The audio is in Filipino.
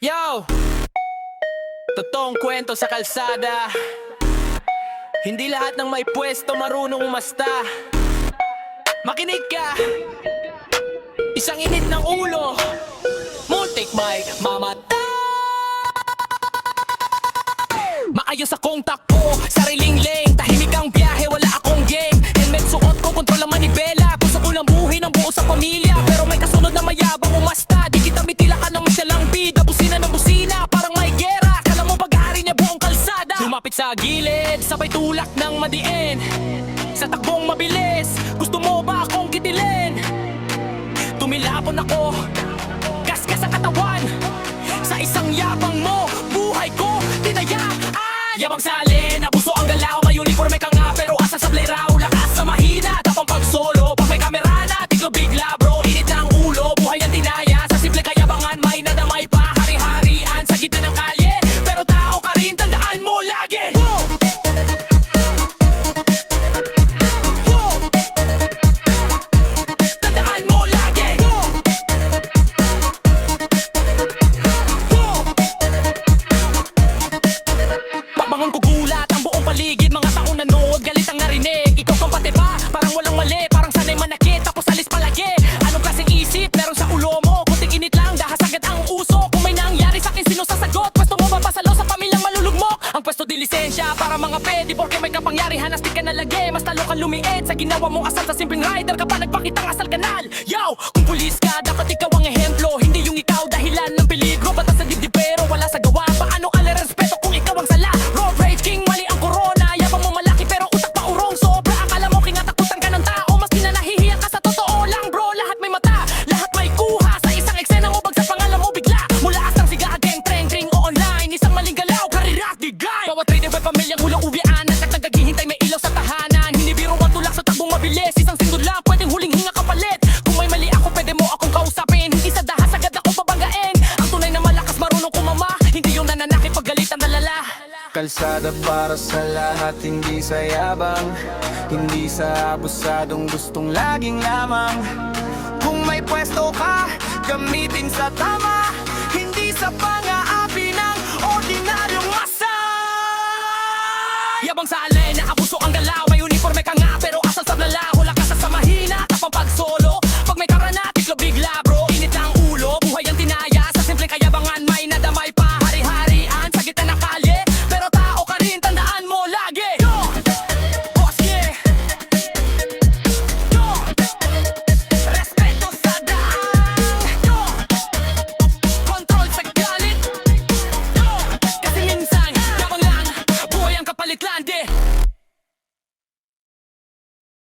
Yo! Totoong kwento sa kalsada. Hindi lahat ng may pwesto marunong umasta. Makinig ka! Isang init ng ulo, muntik may mamatay. Maayos akong takbo, sariling lane. Tahimik ang biyahe, wala akong game. Helmet suot ko, kontrol ang manibela. Gusto ko lang buhay ng buo sa pamilya. Pero may kasunod na mayabang umasta. Di kita mitilakan ng silang bida. Busina ng busina, parang may gera. Kala mo pag-aari niya buong kalsada. Lumapit sa gilid, sabay tulak ng madiin. Sa takbong mabilis, gusto mo ba akong kitilin? Tumilapon ako, kaskas sa katawan. Sa isang yabang mo, buhay ko tinayaan. Yabang salin, abuso ang galaw. May uniforme ka nga pero asa sa raw. Lakas sa mahina, tapang pag solo. Pag may kamera na, tiglo bigla bro. Init na ang ulo, buhay ang tinaya. Sa simple kayabangan, may nadamay pa. Hari-harian sa gitna ng kalye. Pero tao ka rin, tandaan mo lagi. Tandaan mo lagi. Pagbangon ko gulat ang buong paligid. Mga taong nanood, galit ang narinig. Ikaw kang pati ba? Parang walang mali. Parang sanay manakit, tapos alis palagi. Anong klaseng isip meron sa ulo mo? Kunting init lang, dahas agad ang uso. Kung may nangyari sa'kin, sino sasagot? Pwesto mo ba pasalaw sa pamilyang malulugmok? Ang pwesto di lisensya para mga pedi. Porke may kapangyarihan, astig ka na lagi. Mas talo kang lumiit sa ginawa mong asal. Sa simpleng rider ka pa nagpakitang asal kanal. Yo! Kung pulis ka, dapat ikaw ang ehemplo. Hindi yung ikaw dahilan ng peligro. Batas sa dibdib pero wala sa gawa. Paano ka respeto kung ikaw ang sala? Road rage king, mali ang corona. Yabang mo malaki pero utak pa urong. Sobra akala mo kinatakutan ka ng tao. Mas kinanahihiya ka sa totoo lang bro. Lahat may mata, lahat may kuha. Sa isang eksena mo bagsak pangalan mo bigla. Mula asang siga ageng treng o online. Isang maling galaw, karirak di guy. Bawat trader may pamilyang ulang uwian. At naghihintay may ilaw sa tahanan. Hindi biro ang tulak sa takbong mabilis. Isang sindol lang, pwedeng huling hinga kapalit. Kung may mali ako, pwede mo akong kausapin. Hindi sa dahas, agad ako babanggain. Ang tunay na malakas, marunong kumama. Hindi yung nananakit paggalit ang nalala. Kalsada para sa lahat, hindi sa yabang. Hindi sa abusadong gustong laging lamang. Kung may pwesto ka, gamitin sa tama. Hindi sa pang-aapi ng ordinaryong masa. Yabang sa alin, naabuso ang galaw. May uniforme ka nga pero asal sa lala. Hula ka sa mahina, tapang pag solo. Pag may karana, tiklo bigla bro. Init na ang ulo, buhay ang tinaya. Sa simple kayabangan, may nadamay pa. Hari-harian sa gitna ng kalye. Pero tao ka rin, tandaan mo lagi. Yo! Boss, yeah! Yo! Respeto sa daan. Yo! Control sa galit. Yo! Kasi minsan, yabang lang, buhay ang kapalit lang.